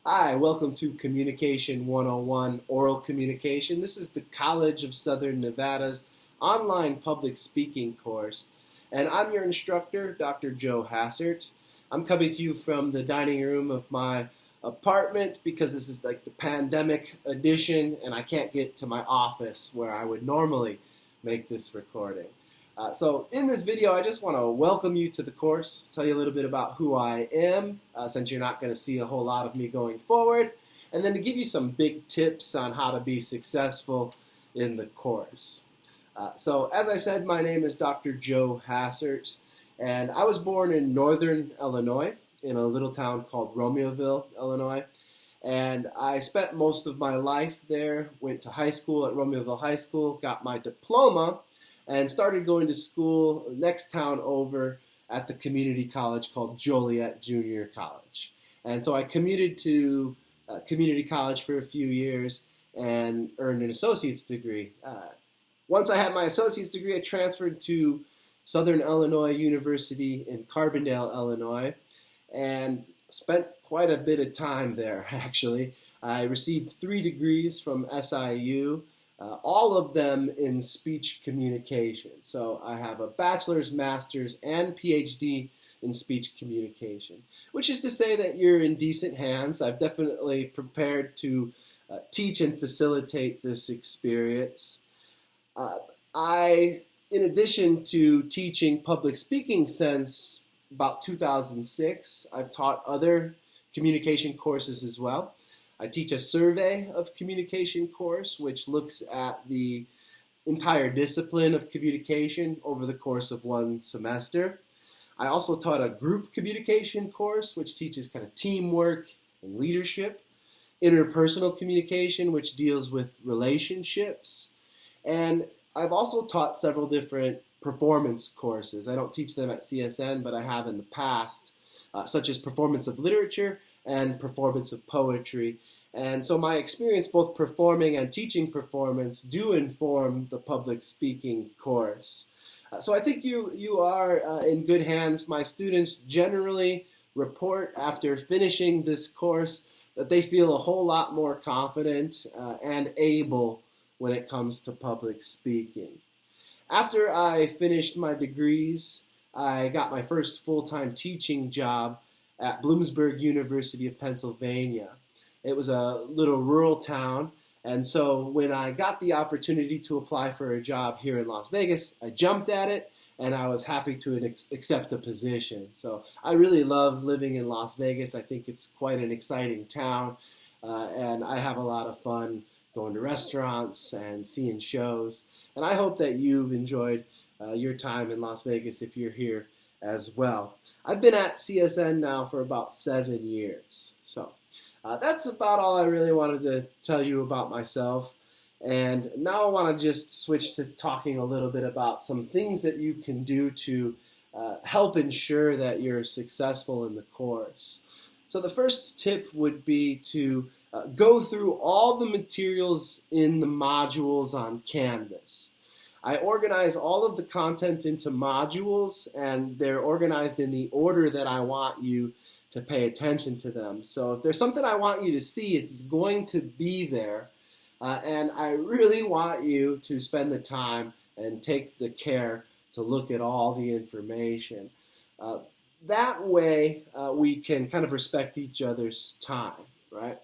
Hi, welcome to Communication 101 Oral Communication. This is the College of Southern Nevada's online public speaking course, and I'm your instructor, Dr. Joe Hassert. I'm coming to you from the dining room of my apartment because this is like the pandemic edition, and I can't get to my office where I would normally make this recording. So in this video, I just want to welcome you to the course, tell you a little bit about who I am, since you're not going to see a whole lot of me going forward, and then to give you some big tips on how to be successful in the course. So as I said, my name is Dr. Joe Hassert, and I was born in northern Illinois, in a little town called Romeoville, Illinois, and I spent most of my life there, went to high school at Romeoville High School, got my diploma, and started going to school next town over at the community college called Joliet Junior College. And so I commuted to community college for a few years and earned an associate's degree. Once I had my associate's degree, I transferred to Southern Illinois University in Carbondale, Illinois, and spent quite a bit of time there, actually. I received 3 degrees from SIU, all of them in speech communication. So I have a bachelor's, master's, and PhD in speech communication, which is to say that you're in decent hands. I've definitely prepared to teach and facilitate this experience. In addition to teaching public speaking since about 2006, I've taught other communication courses as well. I teach a survey of communication course, which looks at the entire discipline of communication over the course of one semester. I also taught a group communication course, which teaches kind of teamwork and leadership, interpersonal communication, which deals with relationships, and I've also taught several different performance courses. I don't teach them at CSN, but I have in the past, such as performance of literature and performance of poetry. And so my experience both performing and teaching performance do inform the public speaking course. So I think you are in good hands. My students generally report after finishing this course that they feel a whole lot more confident and able when it comes to public speaking. After I finished my degrees, I got my first full-time teaching job at Bloomsburg University of Pennsylvania. It was a little rural town, and so when I got the opportunity to apply for a job here in Las Vegas, I jumped at it, and I was happy to accept a position. So I really love living in Las Vegas. I think it's quite an exciting town, and I have a lot of fun going to restaurants and seeing shows. And I hope that you've enjoyed your time in Las Vegas if you're here as well. I've been at CSN now for about 7 years. So that's about all I really wanted to tell you about myself. And now I want to just switch to talking a little bit about some things that you can do to help ensure that you're successful in the course. So the first tip would be to go through all the materials in the modules on Canvas. I organize all of the content into modules, and they're organized in the order that I want you to pay attention to them. So if there's something I want you to see, it's going to be there, and I really want you to spend the time and take the care to look at all the information. That way, we can kind of respect each other's time, right?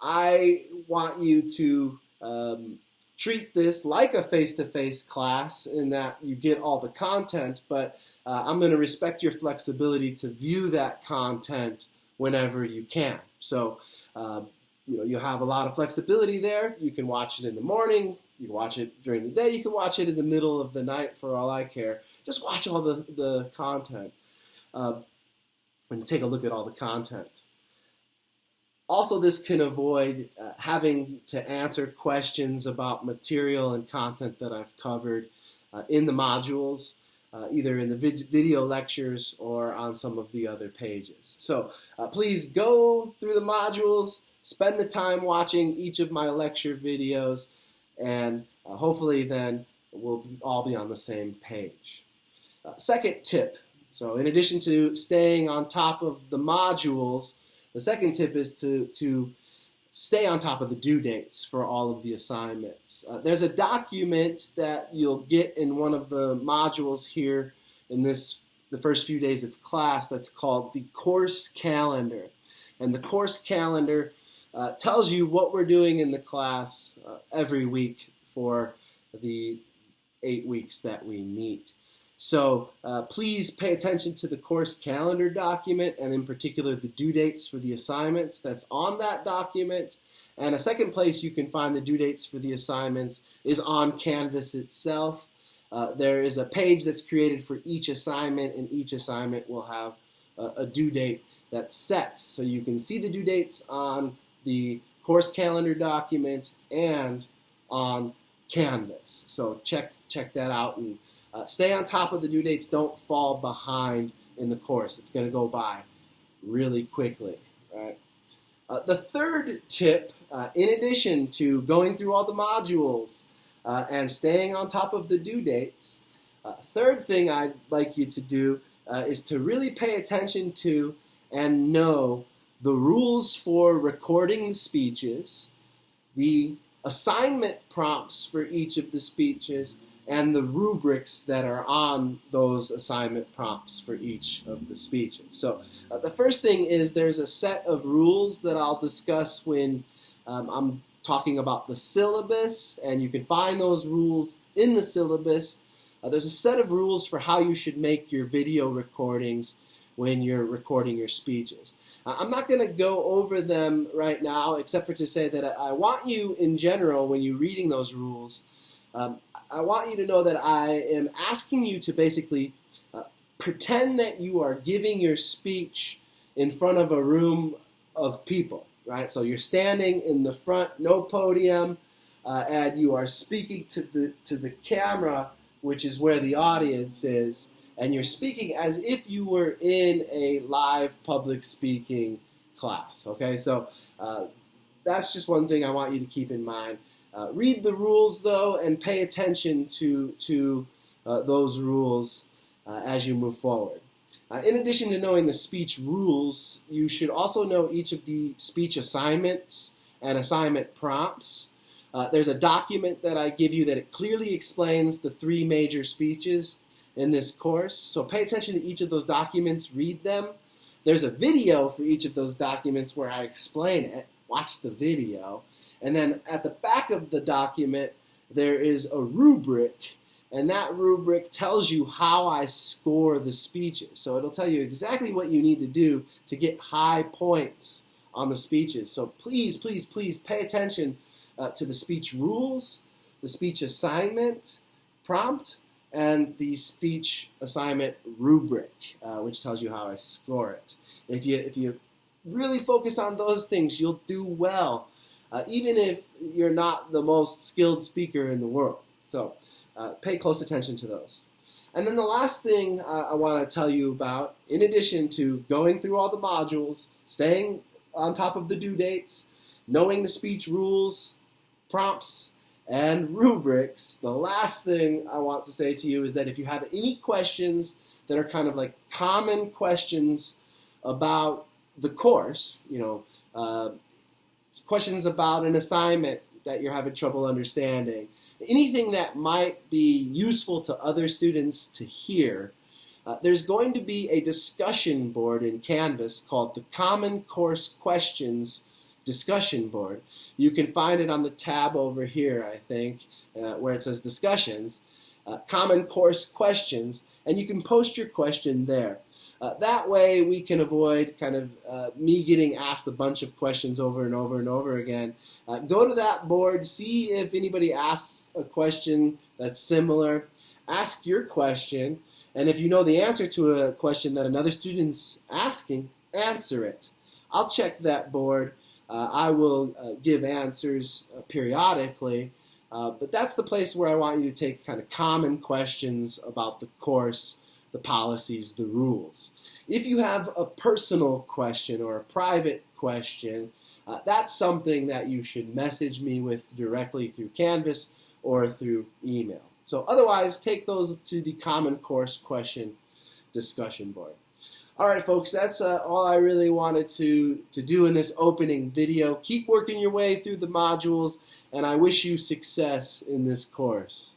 I want you to treat this like a face-to-face class in that you get all the content, but I'm going to respect your flexibility to view that content whenever you can. So, you'll have a lot of flexibility there. You can watch it in the morning, you can watch it during the day, you can watch it in the middle of the night for all I care. Just watch all the content and take a look at all the content. Also, this can avoid having to answer questions about material and content that I've covered in the modules, either in the video lectures or on some of the other pages. So please go through the modules, spend the time watching each of my lecture videos, and hopefully then we'll all be on the same page. Second tip, so in addition to staying on top of the modules, The second tip is to stay on top of the due dates for all of the assignments. There's a document that you'll get in one of the modules here in the first few days of class that's called the course calendar. And the course calendar tells you what we're doing in the class every week for the 8 weeks that we meet. So please pay attention to the course calendar document, and in particular the due dates for the assignments that's on that document. And a second place you can find the due dates for the assignments is on Canvas itself. There is a page that's created for each assignment, and each assignment will have a due date that's set. So you can see the due dates on the course calendar document and on Canvas. So check that out and stay on top of the due dates. Don't fall behind in the course. It's going to go by really quickly. Right? The third tip, in addition to going through all the modules and staying on top of the due dates, third thing I'd like you to do is to really pay attention to and know the rules for recording the speeches, the assignment prompts for each of the speeches, and the rubrics that are on those assignment prompts for each of the speeches. So the first thing is there's a set of rules that I'll discuss when I'm talking about the syllabus, and you can find those rules in the syllabus. There's a set of rules for how you should make your video recordings when you're recording your speeches. I'm not going to go over them right now, except for to say that I want you, in general, when you're reading those rules, I want you to know that I am asking you to basically pretend that you are giving your speech in front of a room of people, right? So you're standing in the front, no podium, and you are speaking to the camera, which is where the audience is, and you're speaking as if you were in a live public speaking class, okay? So that's just one thing I want you to keep in mind. Read the rules, though, and pay attention to those rules as you move forward. In addition to knowing the speech rules, you should also know each of the speech assignments and assignment prompts. There's a document that I give you that it clearly explains the 3 major speeches in this course. So pay attention to each of those documents, read them. There's a video for each of those documents where I explain it. Watch the video. And then at the back of the document, there is a rubric, and that rubric tells you how I score the speeches. So it'll tell you exactly what you need to do to get high points on the speeches. So please, please, please pay attention to the speech rules, the speech assignment prompt, and the speech assignment rubric, which tells you how I score it. If you really focus on those things, you'll do well, even if you're not the most skilled speaker in the world. So pay close attention to those. And then the last thing I want to tell you about, in addition to going through all the modules, staying on top of the due dates, knowing the speech rules, prompts, and rubrics, the last thing I want to say to you is that if you have any questions that are kind of like common questions about the course, questions about an assignment that you're having trouble understanding, anything that might be useful to other students to hear, there's going to be a discussion board in Canvas called the Common Course Questions discussion board. You can find it on the tab over here, I think, where it says discussions, common course questions, and you can post your question there. That way we can avoid kind of me getting asked a bunch of questions over and over and over again. Go to that board, see if anybody asks a question that's similar, ask your question, and if you know the answer to a question that another student's asking, answer it. I'll check that board. I will give answers periodically, but that's the place where I want you to take kind of common questions about the course, the policies, the rules. If you have a personal question or a private question, that's something that you should message me with directly through Canvas or through email. So otherwise, take those to the Common Course Question discussion board. All right, folks, that's all I really wanted to do in this opening video. Keep working your way through the modules, and I wish you success in this course.